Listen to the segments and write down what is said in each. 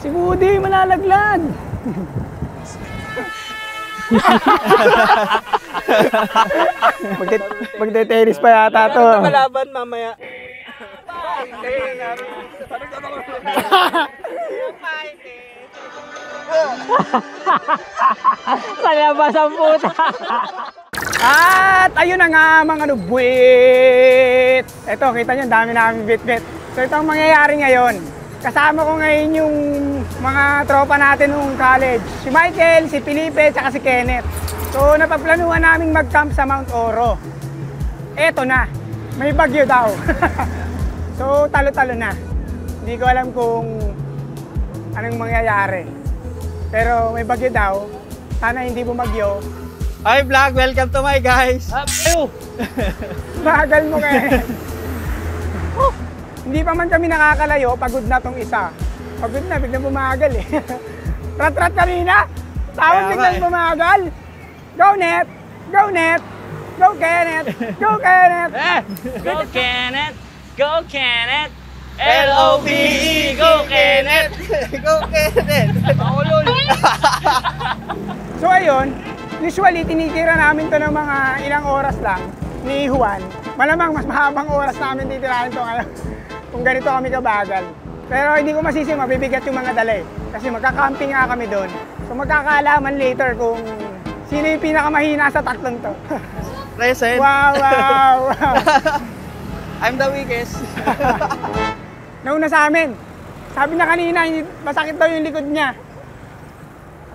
Si Woody, malalaglag! Magte-tennis pa yata to. Ano kalaban mamaya? Palabas ang puta! At ayun na nga mga nubwit! Ito, kita nyo, dami namin bit-bit. So ito ang mangyayari ngayon. Kasama ko ngayon yung mga tropa natin nung college. Si Michael, si Felipe, at si Kenneth. So napaplanuhan namin mag-camp sa Mount Oro. Eto na, may bagyo daw. So talo-talo na. Hindi ko alam kung anong mangyayari. Pero may bagyo daw. Sana hindi bumagyo. Hi vlog, welcome to my guys. Bagal mo kaya. Hindi pa man kami nakakalayo, pagod na tong isa. Pagod na, biglang bumagal eh. Rat-rat kanina, tawag biglang bumagal. Go Net! Go Net! Go Kenneth! Go Kenneth! Go Kenneth! Go Kenneth! L-O-V-E! Go Kenneth! Go Kenneth! Maulol! So ayun, usually tinitira namin to ng mga ilang oras lang ni Juan. Malamang mas mahabang oras namin titirahin to ngayon kung ganito kami kabagal. Pero hindi ko masisi, mabibigat yung mga dala eh. Kasi magka-camping nga kami doon. So magkakaalaman later kung sino yung pinakamahina sa tatlong to. Present. Wow, wow, wow. I'm the weakest. Nauna sa amin. Sabi na kanina, masakit daw yung likod niya.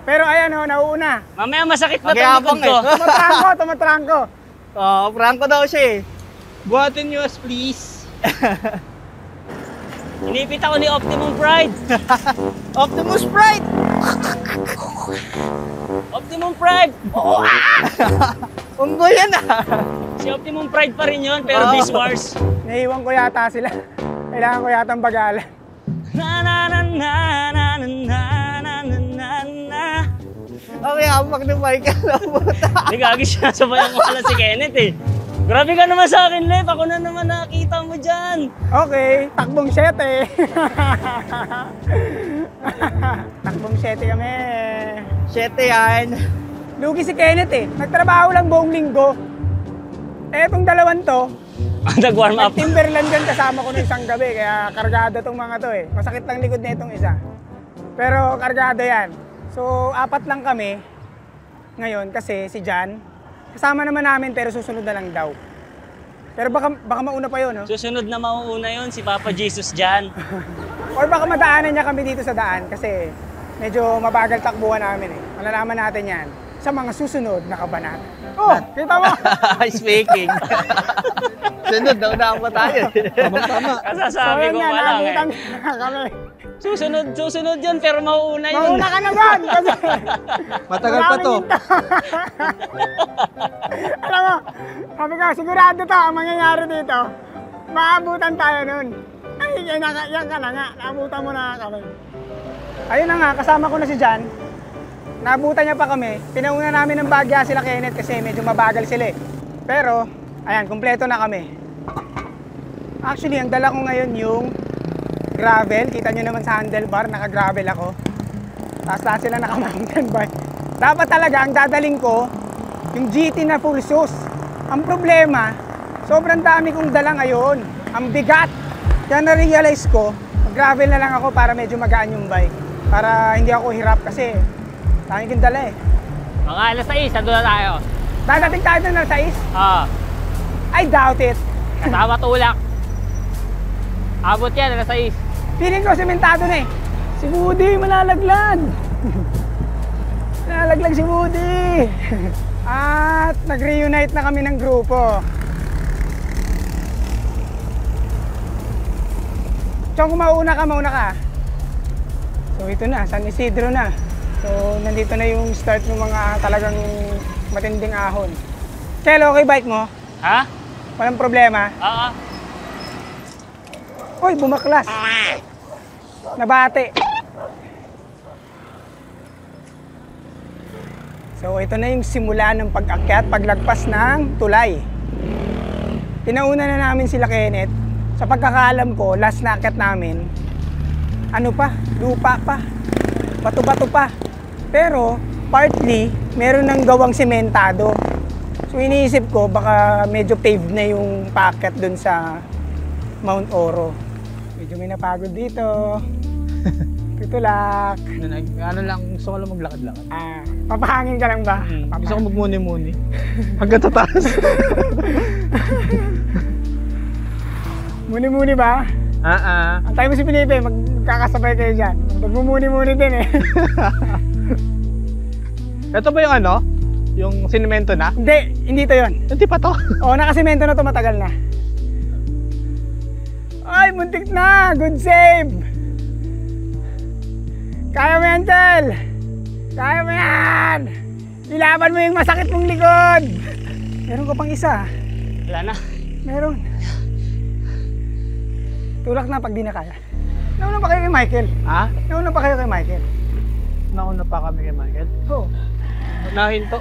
Pero ayan o, nauuna. Mamaya masakit na Magyabang itong likod ko. Tumatrangko. Oh, prank ko daw siya eh. Buhatin nyo us, please. Inipit ako ni Optimum Pride. Optimus Pride! Optimum Pride! Unggo yan ah. Si Optimum Pride pa rin yun, pero Beast Wars. Naiwan ko yata sila. Kailangan ko yata ang bagalan. Na na na na na na na na na na. Okay, hapak ni Michael. Hindi gagi siya, sabay ang wala si Kenneth eh. Grabe ka naman sa akin, Lev. Ako na naman nakita mo dyan. Okay, takbong 7. Takbong 7 kami. 7 yan. Lugi si Kenneth eh. Nagtrabaho lang buong linggo. Etong dalawan to, Nag-warm up. Timberland dyan kasama ko ng isang gabi. Kaya kargado tong mga to eh. Masakit lang likod na itong isa. Pero kargado yan. So, 4 lang kami ngayon kasi si Jan. Kasama naman namin pero susunod na lang daw. Pero baka mauna pa yun, no? Susunod na mauuna yun, si Papa Jesus dyan. Or baka madaanan niya kami dito sa daan kasi medyo mabagal takbuhan namin eh. Malalaman natin yan sa mga susunod na kabanata. Oh, kita mo! Speaking. Sunod, naunaan pa tayo. Tama. Kasasabi ko pa lang eh. naabutan kami. Susunod yun, pero mauuna yun. Mauna ka na doon! Kasi Matagal pa to. alam mo, sabi ko, sigurado to ang mangyayari dito. Maabutan tayo nun. Ay, yan ka na nga. Naabutan mo na kami. Ayun na nga, kasama ko na si Jan. Naabutan niya pa kami. Pinauna namin ng bagya sila Kenneth kasi medyo mabagal sila eh. Pero, ayan, kumpleto na kami. Actually, ang dala ko ngayon yung gravel. Kita nyo naman sa handlebar, naka-gravel ako. Tapos lahat sila naka-mountain bike. Dapat talaga, ang dadaling ko, yung GT na full sus. Ang problema, sobrang dami kong dala ngayon. Ang bigat. Kaya na-realize ko, mag-gravel na lang ako para medyo magaan yung bike. Para hindi ako hirap kasi dami kong dala eh. Mga alas 6, nandun na tayo. Dadating tayo na sa is? I doubt it. Kasama tulak. Abot yan, alas 6. Feeling ko sementado na eh. Si Woody, malalaglag. Malalaglag si Woody. At nag-reunite na kami ng grupo. Chong, mauna ka. So ito na, San Isidro na. So nandito na yung start ng mga talagang matinding ahon. Kel, okay bike mo? Ha? Walang problema? Oo. Uy, bumaklas. Nabate. So ito na yung simula ng pag-akyat, paglagpas ng tulay. Pinauna na namin sila Kenneth. Sa pagkakaalam ko, last na akyat namin ano pa, lupa pa, bato-bato pa. Pero partly, meron ng gawang sementado. So iniisip ko, baka medyo paved na yung packet dun sa Mount Oro. Medyo may napagod dito. Tutulak. Ano lang, gusto ko lang maglakad-lakad. Papahangin ka lang ba? Gusto ko magmuni-muni. Hanggang sa taas. Muni-muni ba? Antay mo si Felipe, magkakasabay kayo dyan. Magmumuni-muni din eh. Ito ba yung ano? Yung sinemento na? Hindi to yon. Hindi pa to. Oo, nakasemento na to, matagal na. Ay, muntik na! Good save! Kaya mo yan, Tel! Kaya mo yan! Ilaban mo yung masakit mong likod! Meron ka pang isa. Wala na. Meron. Tulak na pag di na kaya. Nauna pa kayo kay Michael. Ha? Nauna pa kayo kay Michael. Nauna pa kami kay Michael. Oo. Nahinto.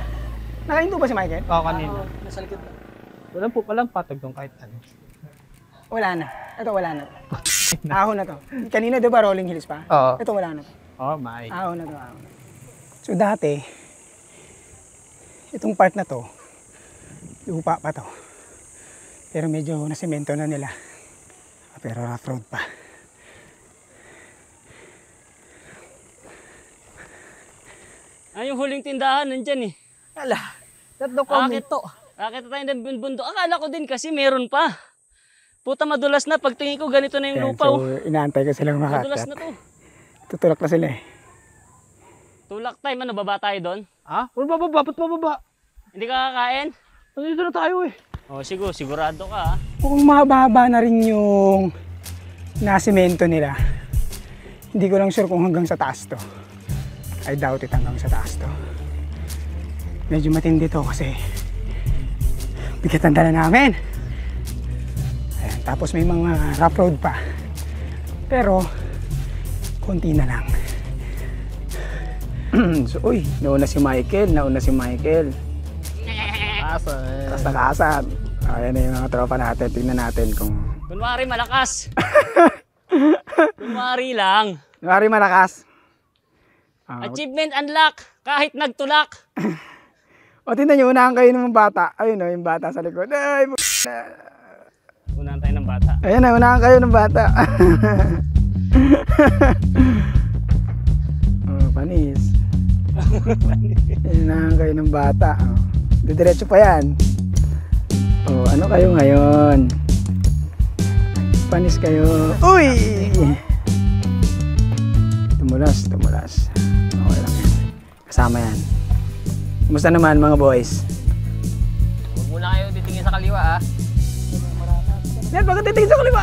Nakahinto ba si Michael? Oo, kanina. Nasa likod na. Walang patag doon kahit ano. Wala na. Ito wala na. Ahon na to. Kanina di ba rolling hills pa? Oo. Ito wala na to. Oh my. Ahon na to, ahon. So dati, itong part na to, lupa pa to. Pero medyo nasemento na nila. Pero rough road pa. Yung huling tindahan, nandyan eh. Ala, tatlo ko Akit to. Akit tayo ng bundok. Akala ko din kasi meron pa. Puta, madulas na. Pagtingin ko, ganito na yung lupa. So inaantay ko silang Madulas makakat. na to. Tutulak na sila eh. Tulak time, ano, baba tayo doon? Ha? Ba't bababa? Hindi ka kakain? Nandito na tayo eh. Oh, sigurado ka. Kung mahaba na rin yung nasemento nila, hindi ko lang sure kung hanggang sa taas to. I doubt it hanggang sa taas to. Medyo matindi to kasi bigat ang dala namin. Ayan, tapos may mga rough road pa. Pero, konti na lang. So, uy, nauna si Michael. Kasag-asad. Ayan na yung mga tropa natin. Tingnan natin kung... Kunwari malakas. Kunwari lang. Kunwari malakas. Achievement unlock. Kahit nagtulak. O, tingnan nyo, unahan kayo ng bata. Ayun o, yung bata sa likod. Ay, Unahan tayo ng bata. ayan na, unahan kayo ng bata. Oh, panis. Unahan kayo ng bata. Oh. Didiretso pa yan. Oh, ano kayo ngayon? Panis kayo. Uy! Tumulas. Okay lang yan. Kasama yan. Kumusta naman mga boys? Huwag muna kayo titingin sa kaliwa ah. Yan, bakit titingin sa kaliwa?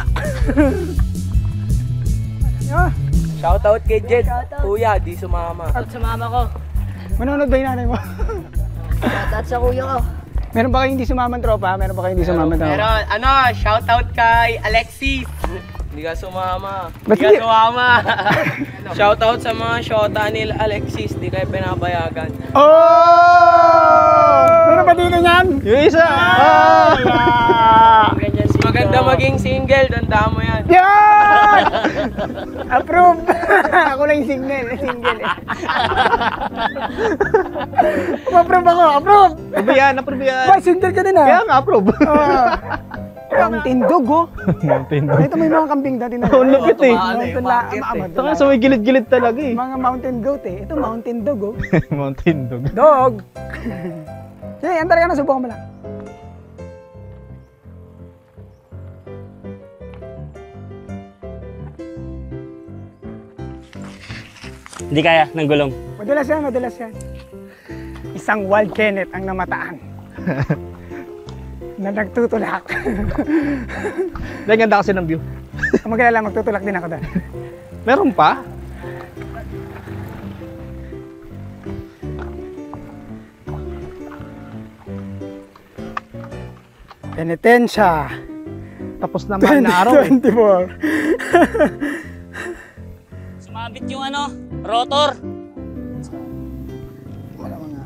Shoutout kay Jed. Kuya, di sumama. At sa mama ko. Manonood ba yung nanay mo? At sa kuya ko. Meron ba kayong hindi sumamang tropa? Meron, shoutout kay Alexis. Hindi ka sumama. Ba't Hindi ka hindi? sumama. Shoutout sa mga shota nila Alexis. Di kayo pinapayagan. Oh! Meron ba dito niyan? Yung isa! Ganyan si Maganda maging single. Tandaan mo yan. Yan! Approve! Ako lang yung single eh. Approve ako, approve! Approve yan. Boy, single ka din ah. Kaya nga, approve. Mountain dog oh. Mountain Ito may mga kambing dati na. Oh, lupit eh. Mountain Saka sa may gilid-gilid talaga eh. Mga mountain goat eh. Ito mountain dog oh. Mountain dog. Dog! Sige, antar ka na, subukan mo lang. Hindi kaya ng gulong. Madulas yan. Isang wild Kenneth ang namataan. Na nagtutulak. Dahil ganda kasi ng view. Kung magkalala, magtutulak din ako doon. Meron pa? Penitensya. Tapos naman na araw eh. 2024. Sumabit yung rotor. Wala mga.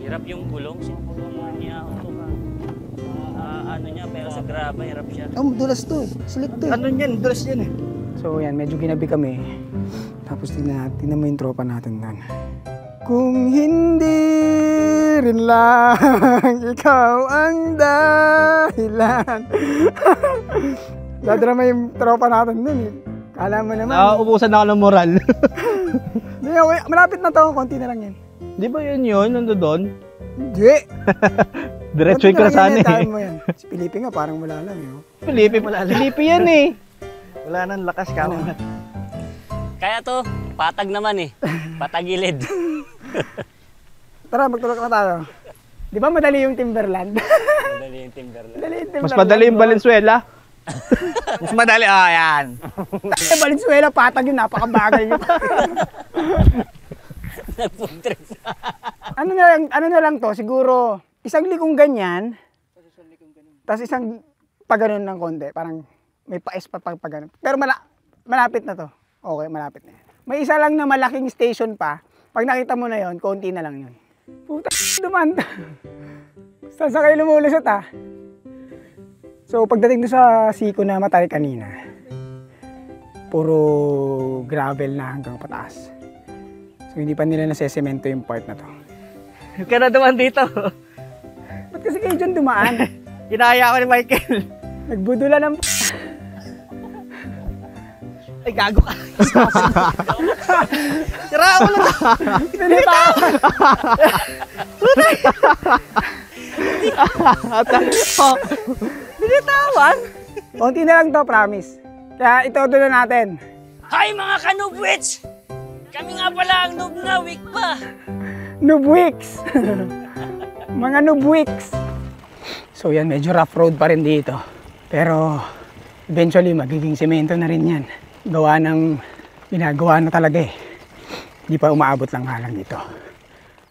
Hirap yung gulong. Sinulungan niya ako. Pero sa graba, hirap siya. Oh, dulas to eh. Slick to eh. Ano yan? Dress yan eh. So yan, medyo ginabi kami. Tapos tingnan mo yung tropa natin doon. Kung hindi rin lang ikaw ang dahilan. Dadrama yung tropa natin doon eh. Kala mo naman. Nauubusan ako ng moral. Hindi, okay. Malapit na to. Konti na lang yan. Di ba yun? Nando doon? Hindi. Diretso yung sana eh. Mo yan. Si Felipe nga parang wala lang eh. Felipe yan eh. Wala nang lakas ka. Kaya to, patag naman eh. Patagilid. Tara, magtulog na tayo. Di ba madali yung Timberland? Madali yung Timberland. Madali yung Timberland. Mas madali yung Valenzuela. Mas madali, yan. Valenzuela, patag yun, napakabagal yun. Nag-food trip. ano na lang to, siguro, isang likong ganyan, tapos isang paganon ng konti, parang may paes pa pag paganon. Pero malapit na to. Okay, malapit na yan. May isa lang na malaking station pa. Pag nakita mo na yon, konti na lang yun. Puta, duman. Saan sa kayo lumulusot ah? So, pagdating doon sa siko na matay kanina, puro gravel na hanggang pataas. So, hindi pa nila nasesemento yung part na to. Ka na duman dito. Ba't kasi kayo dyan dumaan? Kinaya ako ni Michael. Nagbudula ng Ay, gago ka. Sira ako lang. Binitawan? Konti na lang to, promise. Kaya ito na natin. Hi mga kanubwits! Kami nga pala ang noob na week pa. Noobwicks! Mga Noobwicks! So yan, medyo rough road pa rin dito. Pero eventually magiging semento na rin yan. Gawa ng ginagawa na talaga eh. Hindi pa umaabot lang halang dito.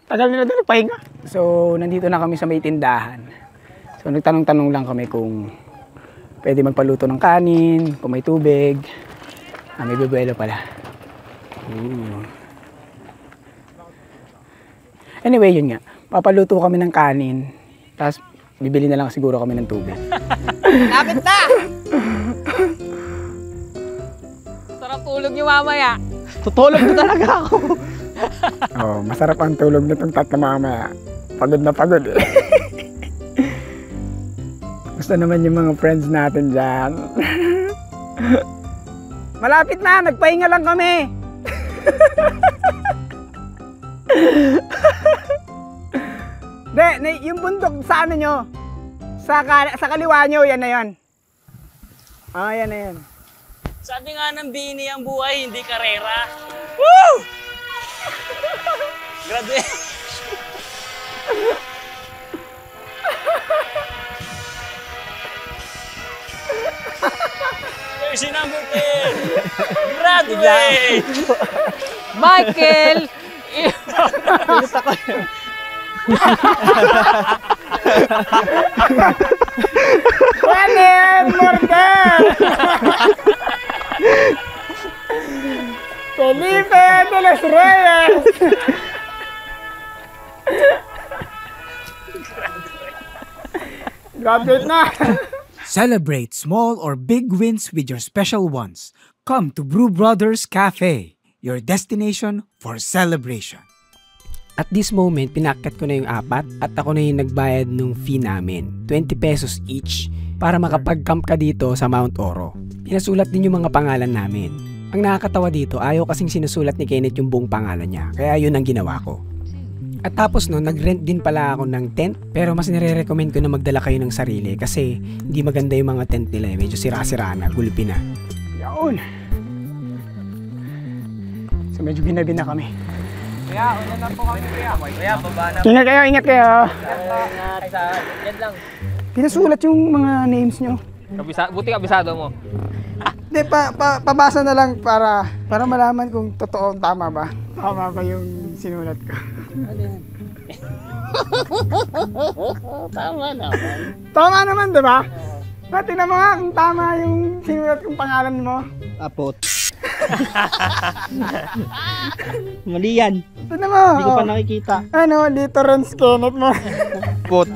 Tagal nila doon nagpahinga. So nandito na kami sa may tindahan. So nagtanong-tanong lang kami kung pwede magpaluto ng kanin, kung may tubig. May bubuelo pala. Anyway, yun nga. Papaluto kami ng kanin. Tapos bibili na lang siguro kami ng tubig. Lapit na! Sarap tulog niyo mamaya. Tutulog na talaga ako. Oh, masarap ang tulog na itong tatlo mamaya. Pagod na pagod eh. Gusto naman yung mga friends natin dyan. Malapit na, nagpahinga lang kami. Yung bundok sa ano nyo, sa kaliwa nyo, yan na yan. Yan na yan. Sabi nga ng Bini, ang buhay hindi karera. Woo! Graduate. Jersey number 10. Graduate. Michael! Juanen Morgan! Felipe de los Reyes! Graduate na! Celebrate small or big wins with your special ones. Come to Brew Brothers Cafe, your destination for celebration. At this moment, pinakit ko na yung apat at ako na yung nagbayad ng fee namin. 20 pesos each para makapag-camp ka dito sa Mount Oro. Pinasulat din yung mga pangalan namin. Ang nakakatawa dito, ayaw kasing sinusulat ni Kenneth yung buong pangalan niya. Kaya yun ang ginawa ko. At tapos no, nag-rent din pala ako ng tent. Pero mas nire-recommend ko na magdala kayo ng sarili kasi hindi maganda yung mga tent nila. Medyo sira-sira na, gulpi na. Yaon! So medyo ginabi na kami. Kuya, una na po kami kuya. Kuya, baba na. Ingat kayo, ingat kayo. Yan lang. Pinasulat yung mga names nyo. Buti kabisado mo. Hindi, pabasa na lang para malaman kung totoo tama ba. Tama ba yung sinulat ko. Tama naman. Tama naman, di ba? Pati na mga kung tama yung sinulat kong pangalan mo. Apot. Mali yan. Ito na mo. Hindi ko pa nakikita. Ano, dito Renz Kenneth mo. Pot.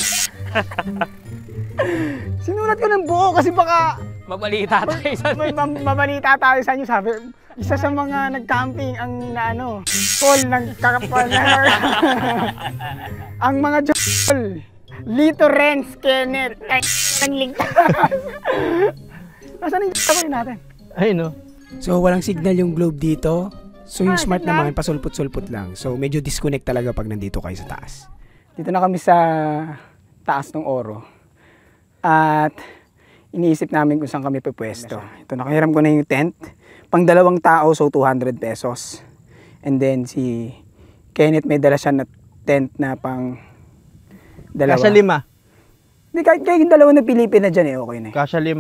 Sinulat ko ng buo kasi baka Mabalita tayo sa Mabalita tayo sa inyo, sabi, isa sa mga nag-camping ang Paul nagkakapal ang mga Paul, Lito Renz, Kenneth, ang ligtas. Nasaan yung Paul natin? Ay, no. So walang signal yung globe dito. So yung smart signal? naman, pasulput-sulput lang. So medyo disconnect talaga pag nandito kayo sa taas. Dito na kami sa taas ng Oro. At iniisip namin kung saan kami pupwesto. Ito, nakahiram ko na yung tent. Pang 2 tao, so 200 pesos. And then si Kenneth may dala siya na tent na pang 2. Kasya 5. Hindi, kahit yung 2 na Pilipina dyan okay na. Kasya 5.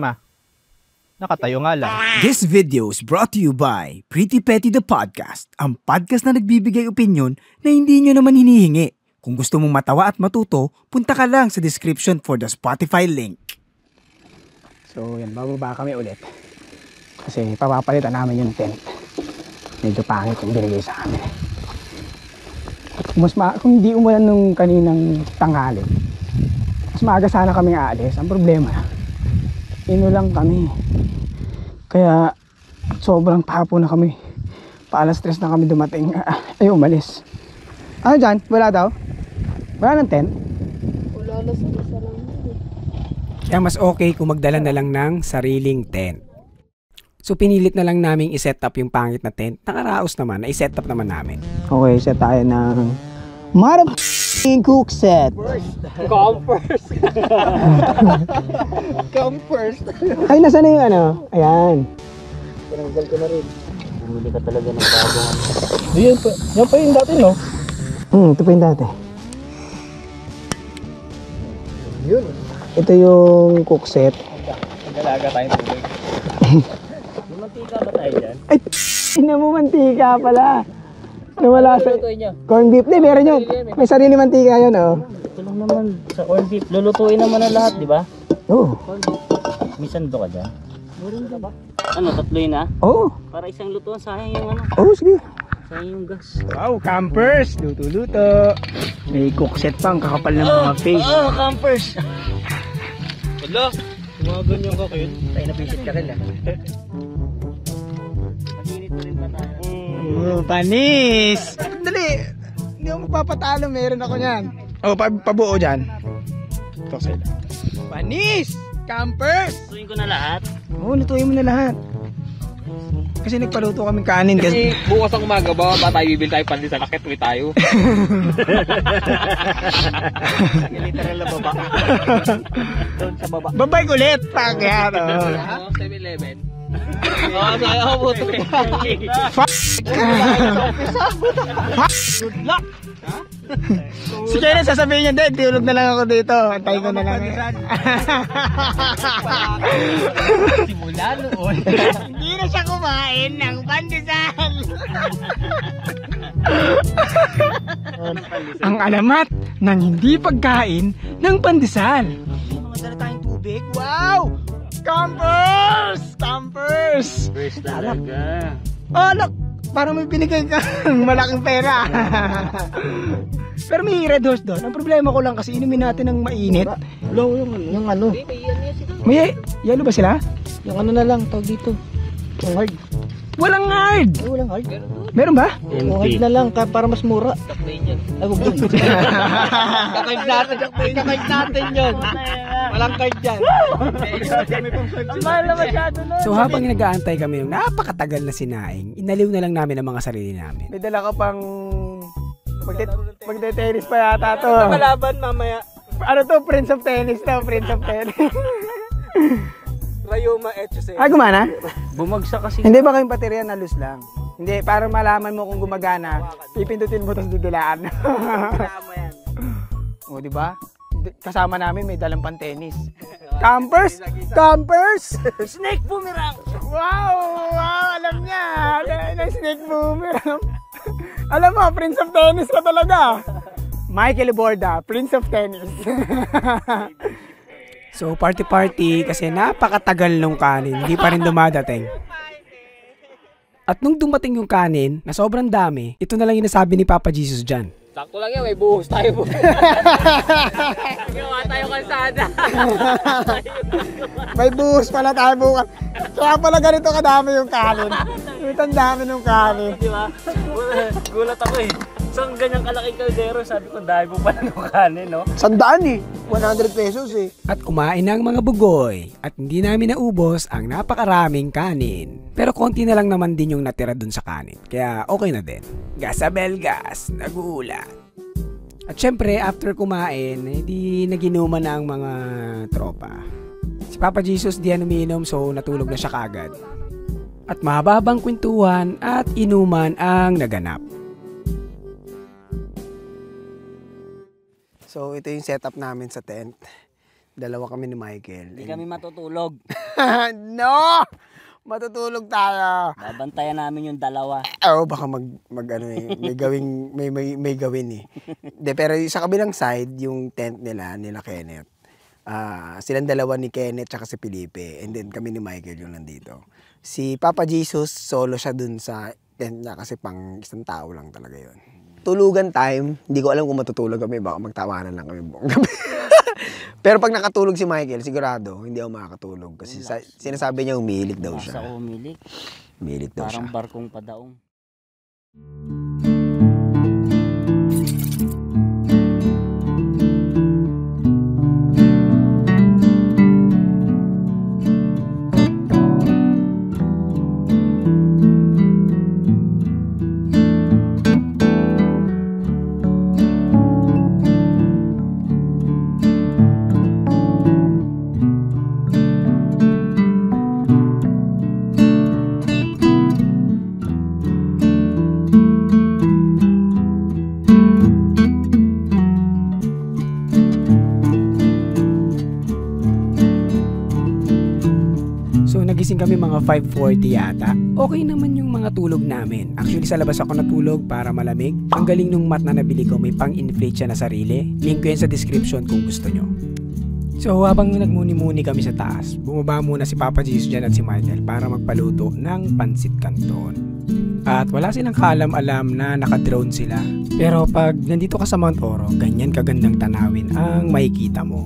Nakatayo nga lang. This video is brought to you by Pretty Petty the Podcast, ang podcast na nagbibigay opinion na hindi nyo naman hinihingi. Kung gusto mong matawa at matuto, punta ka lang sa description for the Spotify link. So yan, bababa kami ulit. Kasi papapalitan namin yung tent. Medyo pangit yung binigay sa amin. Kung hindi umulan nung kaninang tanghali, mas maaga sana kami aalis. Ang problema, inulang kami. Kaya sobrang papo na kami. Paalas 3 na kami dumating. Ay, umalis. Ano dyan? Wala daw? Wala ng tent? Wala na sa isa lang. Kaya mas okay kung magdala na lang ng sariling tent. So pinilit na lang naming i-set up yung pangit na tent. Nakaraos naman, na i-set up naman namin. Okay, set tayo ng motherfucking cook set. Come first. Ay, nasa na yung Ayan. Tinanggal ko na rin. Bumili ka talaga ng bagong ano. Yan pa yung dati, no? Ito pa yung dati. Yun. Ito yung cook set. Nagalaga tayong tubig. May mantika ba tayo dyan? Ay, ina mo mantika pala. Nawala sa corn beef. Di, meron yun. May sarili mantika yun, Ito lang naman sa corn beef. Lulutuin naman na lahat, di ba? Oo. May sando ka dyan? Ano, 3 na? Oo. Para isang lutuan, sayang yung ano. Oo, sige. Sayang yung gas. Wow, campers. Luto-luto. May cook set pa. Ang kakapal ng mga face. Oh, campers! Wala. Mga ganyan ka kayo. Tayo napisit ka rin Mag-init pa rin ba tayo? Panis! Dali! Hindi ako magpapatalo. Meron ako niyan. Pabuo dyan. Ito sa'yo. Panis! Campers! Lutuin ko na lahat. Oo, lutuin mo na lahat. Kasi nagpaluto kami kanin. Kasi bukas ang umaga ba tayo bibili tayo pandi sa lakit, uwi tayo. Literal na baba. Doon sa baba. Babay ulit! Pagyan! 7-Eleven. Ayaw mo ito. Good luck! Si Kenneth sasabihin niya, hindi, tulog na lang ako dito. Antay ko na lang. Simula noon. Hindi na siya kumain ng pandesal. Ang alamat ng hindi pagkain ng pandesal. Madala tayong tubig. Wow! Campers! Campers! First talaga. Oh, look! Parang may binigay kang malaking pera. Pero may Red Horse doon. Ang problema ko lang kasi inumin natin ng mainit. Yung ano. May yellow ba sila? Yung ano na lang, tawag dito. Yung hard. Walang hard! Walang hard. Meron ba? Yung hard na lang, para mas mura. Ay, huwag yun. Kakaib natin yun. Walang card dyan. Ang mahal na masyado nun. So habang nag-aantay kami ng napakatagal na sinaing, inaliw na lang namin ang mga sarili namin. May dala ka pang magte-tennis pa yata to. Kalaban mamaya. Ano to? Prince of Tennis to. Prince of Tennis. Rayoma Etchese. Ah, gumana? Bumagsak kasi. Hindi ba kayong baterya na loose lang? Hindi, para malaman mo kung gumagana, pipindutin mo tapos didilaan. Tama yan. O, di ba? Kasama namin may dalang pan-tennis. Campers! Campers! Snake boomerang! Wow! Wow! Alam niya! Snake boomerang. Alam mo, Prince of Tennis ka talaga. Michael Borda, Prince of Tennis. So party-party kasi napakatagal nung kanin, hindi pa rin dumadating. At nung dumating yung kanin, na sobrang dami, ito na lang yung nasabi ni Papa Jesus dyan. Sakto lang yan, may buhos tayo po. Gawa tayo kalsada. May buhos pala tayo bukas. Kaya pala ganito kadami yung kanin. Ang dami ng kanin. Di ba? Gulat ako eh. Isang ganyang kalaking kaldero, sabi ko, dahil mo pala ng kanin, no? 100 eh. 100 pesos eh. At kumain ng mga bugoy at hindi namin naubos ang napakaraming kanin. Pero konti na lang naman din yung natira dun sa kanin. Kaya okay na din. Gasabel gas, naguulat. At syempre, after kumain, hindi naginuman na ang mga tropa. Si Papa Jesus di umiinom so natulog na siya kagad. At mahababang kwentuhan at inuman ang naganap. So ito yung setup namin sa tent. Dalawa kami ni Michael. Hindi kami matutulog. No! Matutulog tayo. Babantayan namin yung dalawa. Oo, baka mag ano eh, may gawin eh. De, pero sa kabilang side, yung tent nila Kenneth. Silang dalawa ni Kenneth tsaka si Felipe. And then kami ni Michael yung nandito. Si Papa Jesus, solo siya dun sa tent niya kasi pang isang tao lang talaga yun. Tulugan time, hindi ko alam kung matutulog kami, baka magtawanan lang kami buong gabi. Pero pag nakatulog si Michael, sigurado, hindi ako makakatulog. Kasi sinasabi niya umihilig daw siya. Nasa umilik. Umihilig daw siya. Parang barkong padaong. Nagising kami mga 5:40 yata. Okay naman yung mga tulog namin. Actually sa labas ako natulog para malamig. Ang galing nung mat na nabili ko, may pang-inflate siya na sarili. Link ko yan sa description kung gusto nyo. So habang nagmuni-muni kami sa taas, bumaba muna si Papa Jesus dyan at si Michael para magpaluto ng pansit canton. At wala silang kaalam-alam na naka-drone sila. Pero pag nandito ka sa Mount Oro, ganyan kagandang tanawin ang makikita mo.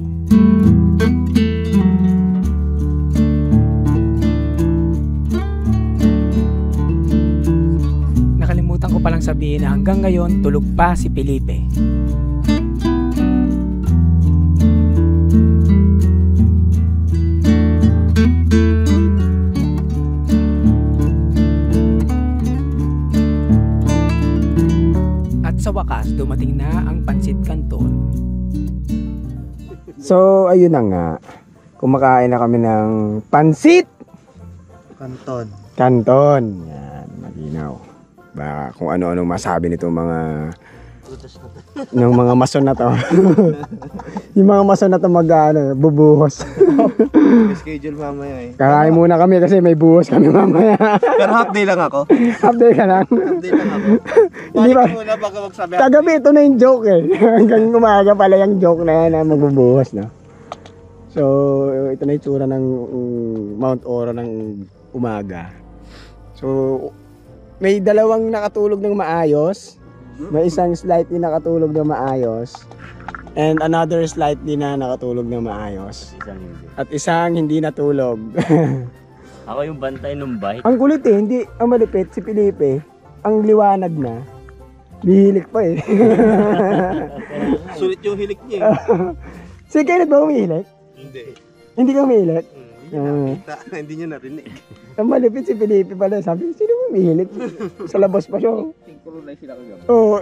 Nakalimutan ko palang sabihin na hanggang ngayon tulog pa si Felipe. At sa wakas, dumating na ang pansit canton. So, ayun na nga. Kumakain na kami ng pansit canton. Yan, malinaw. Ba, kung ano-ano masabi nito mga ng mga mason na to. Yung mga mason na to bubuhos. Schedule mamaya eh. Kakain muna kami kasi may buhos kami mamaya. Pero half day lang ako. Half day ka lang. Half day lang ako. Hindi ba? Muna baka magsabi. Kagabi ito na yung joke eh. Hanggang umaga pala yung joke na yan na magbubuhos, no? So, ito na yung tsura ng Mount Oro ng umaga. So, may dalawang nakatulog ng maayos. May isang slightly nakatulog ng maayos. And another slightly na nakatulog ng maayos. Isang hindi. At isang hindi natulog. Ako yung bantay ng bike. Ang kulit eh, hindi ang malipit si Felipe. Ang liwanag na. Bihilik pa eh. Sulit yung hilik niya eh. Si Kenneth ba umihilik? Hindi. Hindi ka umihilik? Hindi niya narinig. Ang malipit si Felipe pala. Sabi, sino umihilik? Sa labas pa siya. Synchronize sila kagabi. Oo,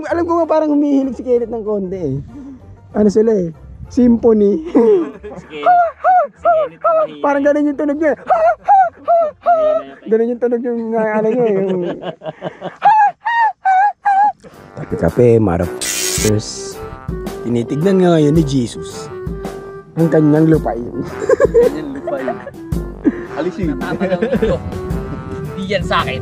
alam ko nga parang humihilig si Kenneth ng konti eh. Ano sila eh? Symphony. Parang ganun yung tunog niya. Ganun yung tunog yung ano niya yung... Kape-kape, marapers. Tinitignan nga ngayon ni Jesus ang kanyang lupain. Ganyan lupa yun. Alisin. Hindi yan sa akin.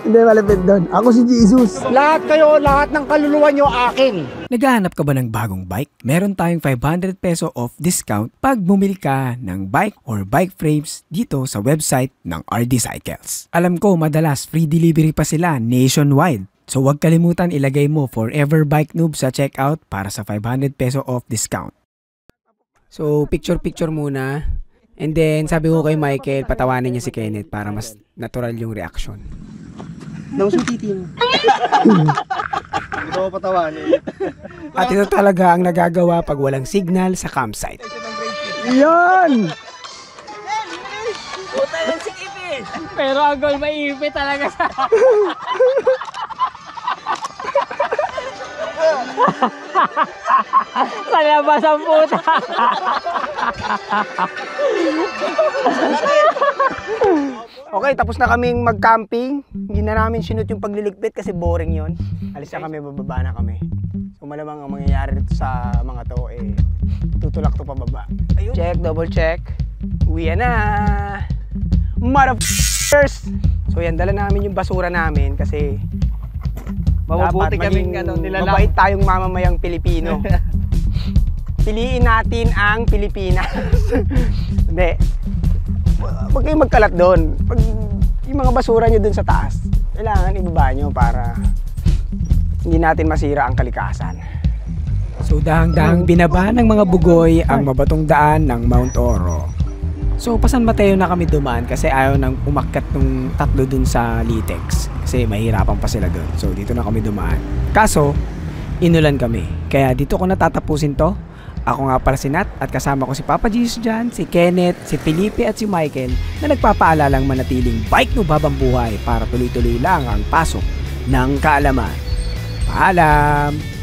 Hindi, malapit doon. Ako si Jesus. Lahat kayo, lahat ng kaluluwa nyo akin. Naghahanap ka ba ng bagong bike? Meron tayong 500 peso off discount pag bumili ka ng bike or bike frames dito sa website ng RD Cycles. Alam ko madalas free delivery pa sila nationwide. So huwag kalimutan ilagay mo Forever Bike Noob sa checkout para sa 500 peso off discount. So, picture-picture muna. And then, sabi ko kay Michael, patawanin niya si Kenneth para mas natural yung reaction. Hindi ko patawanin. At ito talaga ang nagagawa pag walang signal sa campsite. Yan! Pero ang goal maipit talaga sa... sa labas ang puta. Okay, tapos na kaming mag-camping. Hindi na namin sinut yung pagliligpit kasi boring yon. Alis na kami, bababa na kami. So malamang ang mangyayari dito sa mga to, tutulak to pababa. Check, double check. Uwi na! Motherfuckers! So yan, dala namin yung basura namin kasi Mabubuti dapat kaming maging nilalang. mabait tayong mamamayang Pilipino. Piliin natin ang Pilipinas. Hindi. Huwag kayong magkalat doon. Pag yung mga basura nyo doon sa taas, kailangan ibaba nyo para hindi natin masira ang kalikasan. So, dahang-dahang binaba ng mga bugoy ang mabatong daan ng Mount Oro. So, pa San Mateo na kami dumaan kasi ayaw nang umakyat nung tatlo dun sa Litex. Kasi mahirapan pa sila dun. So, dito na kami dumaan. Kaso, inulan kami. Kaya dito ko natatapusin to. Ako nga pala si Nat at kasama ko si Papa Jesus dyan, si Kenneth, si Felipe at si Michael na nagpapaalalang manatiling bike no babang buhay para tuloy-tuloy lang ang pasok ng kaalaman. Paalam!